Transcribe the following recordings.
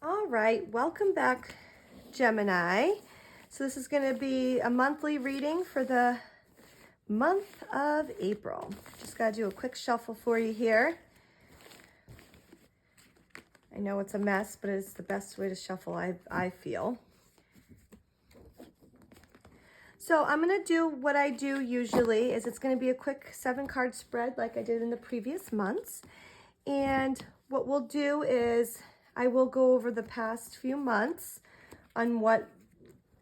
All right, welcome back, Gemini. So this is going to be a monthly reading for the month of April. Just got to do a quick shuffle for you here. I know it's a mess, but it's the best way to shuffle, I feel. So I'm going to do what I do usually is it's going to be a quick 7-card spread like I did in the previous months. And what we'll do is I will go over the past few months on what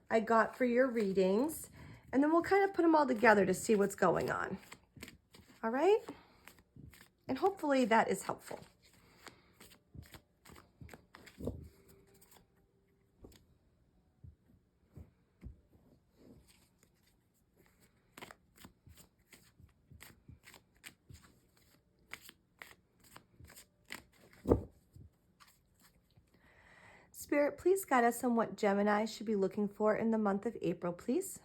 I got for your readings, and then we'll kind of put them all together to see what's going on. All right? And hopefully that is helpful. Spirit, please guide us on what Gemini should be looking for in the month of April, please.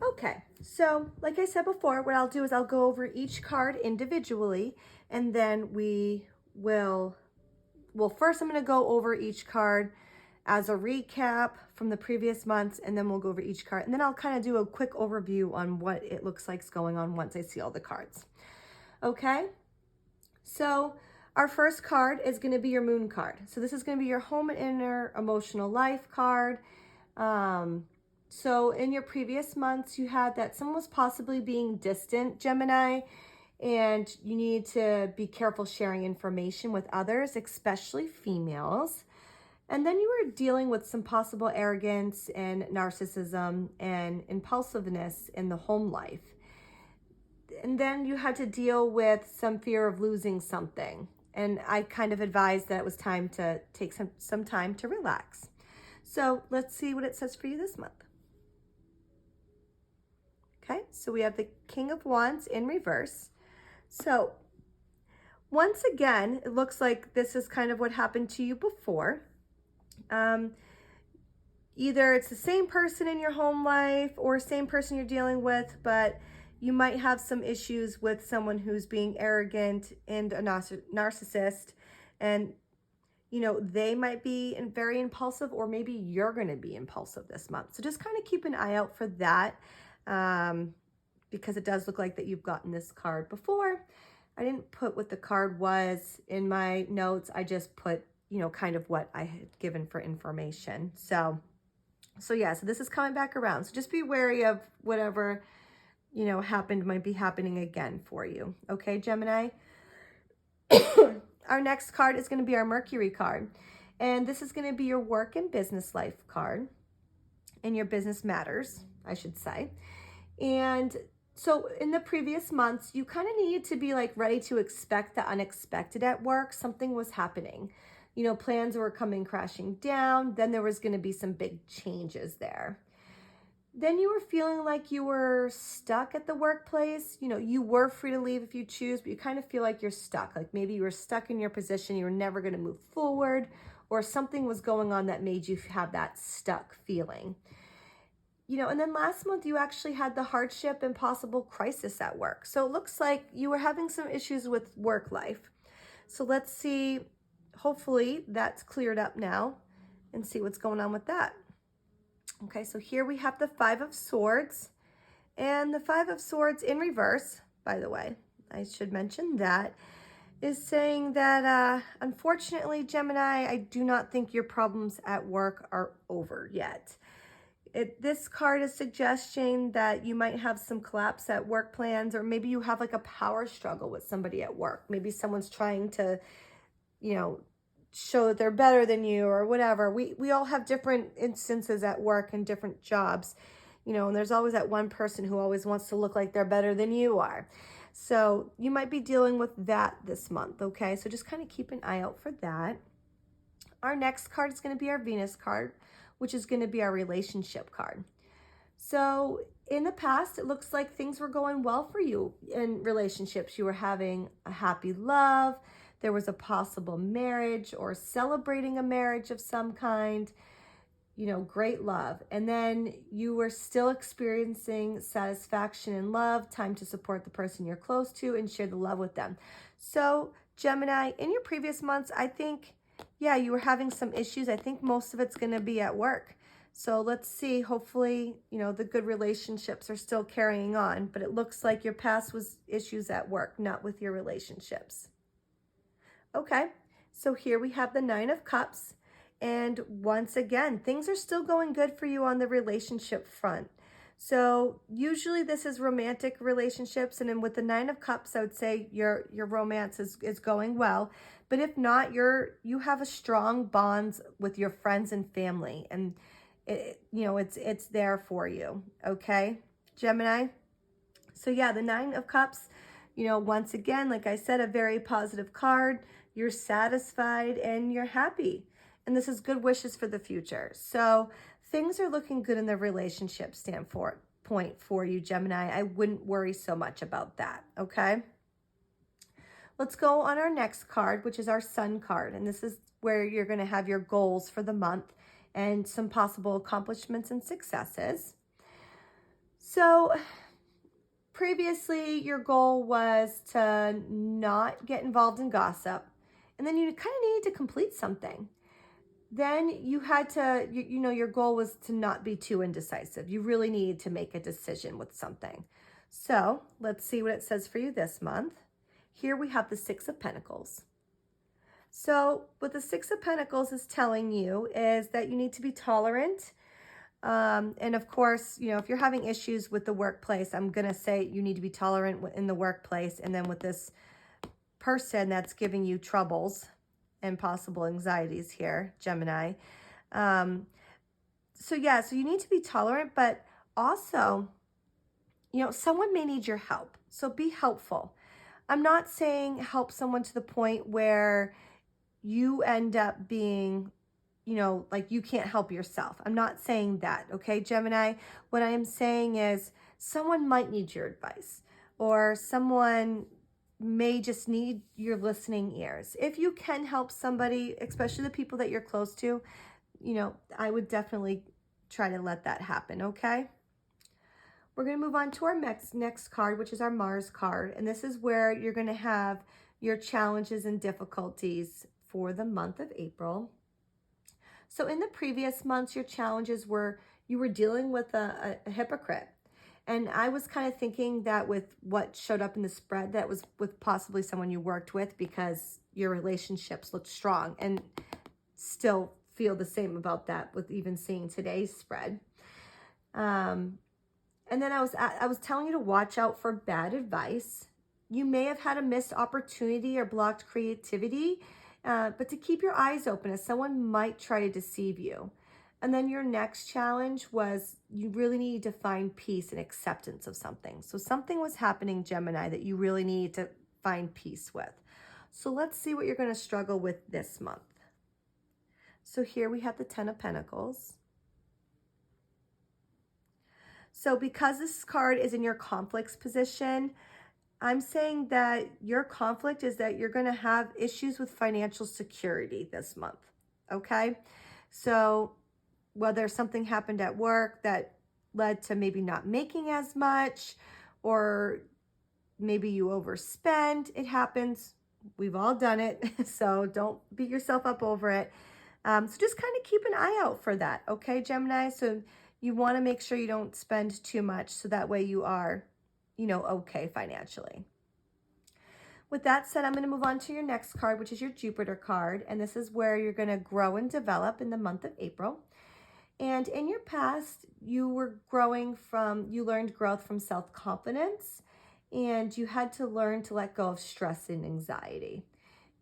Okay, so like I said before, what I'll do is I'll go over each card individually, and then first I'm going to go over each card as a recap from the previous months, and then we'll go over each card, and then I'll kind of do a quick overview on what it looks like is going on once I see all the cards. Okay, so our first card is going to be your moon card. So this is going to be your home and inner emotional life card. So in your previous months, you had that someone was possibly being distant, Gemini, and you need to be careful sharing information with others, especially females. And then you were dealing with some possible arrogance and narcissism and impulsiveness in the home life. And then you had to deal with some fear of losing something. And I kind of advised that it was time to take some time to relax. So let's see what it says for you this month. Okay, so we have the King of Wands in reverse. So once again, it looks like this is kind of what happened to you before. Either it's the same person in your home life or same person you're dealing with, but you might have some issues with someone who's being arrogant and a narcissist, and you know, they might be very impulsive, or maybe you're going to be impulsive this month. So just kind of keep an eye out for that, because it does look like that you've gotten this card before. I didn't put what the card was in my notes. I just put, you know, kind of what I had given for information. So yeah, so this is coming back around. So just be wary of whatever, you know, might be happening again for you. Okay, Gemini? Our next card is going to be our Mercury card. And this is going to be your work and business life card, and your business matters, I should say. And so in the previous months, you kind of needed to be like ready to expect the unexpected at work. Something was happening. You know, plans were coming crashing down. Then there was going to be some big changes there. Then you were feeling like you were stuck at the workplace. You know, you were free to leave if you choose, but you kind of feel like you're stuck. Like maybe you were stuck in your position. You were never going to move forward, or something was going on that made you have that stuck feeling. You know, and then last month you actually had the hardship and possible crisis at work. So it looks like you were having some issues with work life. So let's see, hopefully that's cleared up now, and see what's going on with that. Okay, so here we have the Five of Swords, and the Five of Swords in reverse, by the way, I should mention that, is saying that unfortunately, Gemini, I do not think your problems at work are over yet. This card is suggesting that you might have some collapse at work plans, or maybe you have like a power struggle with somebody at work. Maybe someone's trying to, you know, show that they're better than you or whatever. We all have different instances at work and different jobs, and there's always that one person who always wants to look like they're better than you are. So you might be dealing with that this month, okay? So just kind of keep an eye out for that. Our next card is going to be our Venus card, which is going to be our relationship card. So in the past, it looks like things were going well for you in relationships. You were having a happy love. There was a possible marriage or celebrating a marriage of some kind, great love. And then you were still experiencing satisfaction in love, time to support the person you're close to and share the love with them. So Gemini, in your previous months, I think, yeah, you were having some issues. I think most of it's going to be at work. So let's see, hopefully, the good relationships are still carrying on, but it looks like your past was issues at work, not with your relationships. Okay, so here we have the Nine of Cups. And once again, things are still going good for you on the relationship front. So usually this is romantic relationships. And then with the Nine of Cups, I would say your romance is going well. But if not, you have a strong bonds with your friends and family. And it's there for you. Okay, Gemini. So yeah, the Nine of Cups, once again, like I said, a very positive card. You're satisfied and you're happy. And this is good wishes for the future. So things are looking good in the relationship standpoint for you, Gemini. I wouldn't worry so much about that, okay? Let's go on our next card, which is our Sun card. And this is where you're going to have your goals for the month and some possible accomplishments and successes. So previously, your goal was to not get involved in gossip. And then you kind of needed to complete something. Then you had to, your goal was to not be too indecisive. You really needed to make a decision with something. So let's see what it says for you this month. Here we have the Six of Pentacles. So what the Six of Pentacles is telling you is that you need to be tolerant. And of course, if you're having issues with the workplace, I'm going to say you need to be tolerant in the workplace. And then with this person that's giving you troubles and possible anxieties here, Gemini. So you need to be tolerant, but also, someone may need your help. So be helpful. I'm not saying help someone to the point where you end up being, like you can't help yourself. I'm not saying that, okay, Gemini? What I am saying is someone might need your advice, or someone may just need your listening ears. If you can help somebody, especially the people that you're close to, I would definitely try to let that happen, okay? We're going to move on to our next card, which is our Mars card. And this is where you're going to have your challenges and difficulties for the month of April. So in the previous months, your challenges were you were dealing with a hypocrite. And I was kind of thinking that with what showed up in the spread, that was with possibly someone you worked with, because your relationships looked strong, and still feel the same about that with even seeing today's spread. And then I was telling you to watch out for bad advice. You may have had a missed opportunity or blocked creativity, but to keep your eyes open, as someone might try to deceive you. And then your next challenge was you really needed to find peace and acceptance of something. So something was happening, Gemini, that you really needed to find peace with. So let's see what you're going to struggle with this month. So here we have the Ten of Pentacles. So because this card is in your conflicts position, I'm saying that your conflict is that you're going to have issues with financial security this month, okay? So whether something happened at work that led to maybe not making as much, or maybe you overspend, it happens. We've all done it, so don't beat yourself up over it. So just kind of keep an eye out for that, okay, Gemini? So you want to make sure you don't spend too much, so that way you are, okay financially. With that said, I'm going to move on to your next card, which is your Jupiter card. And this is where you're going to grow and develop in the month of April. And in your past, you learned growth from self-confidence, and you had to learn to let go of stress and anxiety.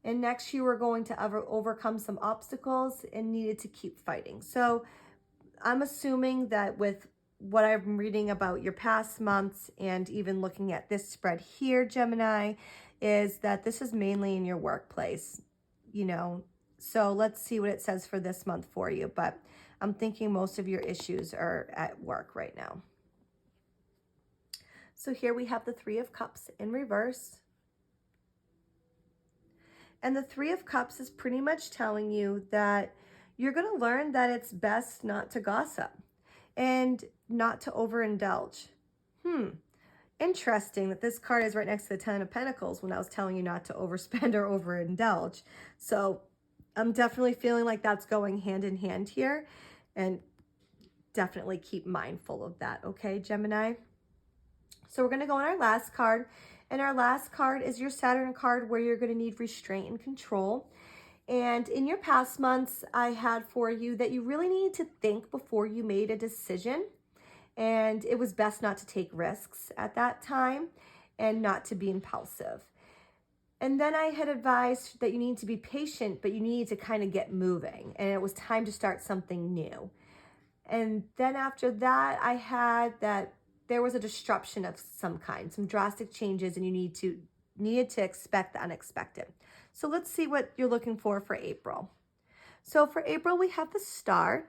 And next, you were going to overcome some obstacles and needed to keep fighting. So I'm assuming that with what I'm reading about your past months and even looking at this spread here, Gemini, is that this is mainly in your workplace, you know. So let's see what it says for this month for you. But I'm thinking most of your issues are at work right now. So here we have the Three of Cups in reverse. And the Three of Cups is pretty much telling you that you're going to learn that it's best not to gossip and not to overindulge. Interesting that this card is right next to the Ten of Pentacles when I was telling you not to overspend or overindulge. So I'm definitely feeling like that's going hand in hand here, and definitely keep mindful of that, okay, Gemini? So we're going to go on our last card, and our last card is your Saturn card, where you're going to need restraint and control. And in your past months, I had for you that you really needed to think before you made a decision, and it was best not to take risks at that time and not to be impulsive. And then I had advised that you need to be patient, but you need to kind of get moving, and it was time to start something new. And then after that, I had that there was a disruption of some kind, some drastic changes, and you needed to expect the unexpected. So let's see what you're looking for April. So for April, we have the Star.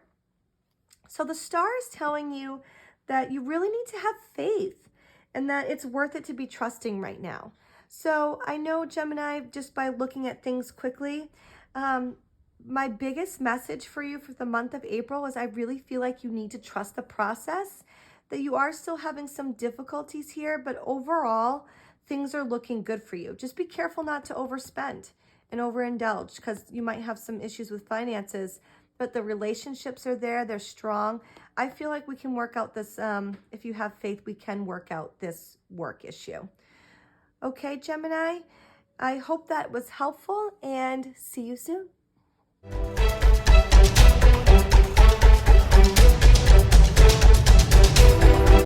So the Star is telling you that you really need to have faith and that it's worth it to be trusting right now. So I know, Gemini, just by looking at things quickly, my biggest message for you for the month of April is I really feel like you need to trust the process, that you are still having some difficulties here, but overall, things are looking good for you. Just be careful not to overspend and overindulge, because you might have some issues with finances, but the relationships are there, they're strong. I feel like we can work out this, if you have faith, we can work out this work issue. Okay, Gemini, I hope that was helpful, and see you soon.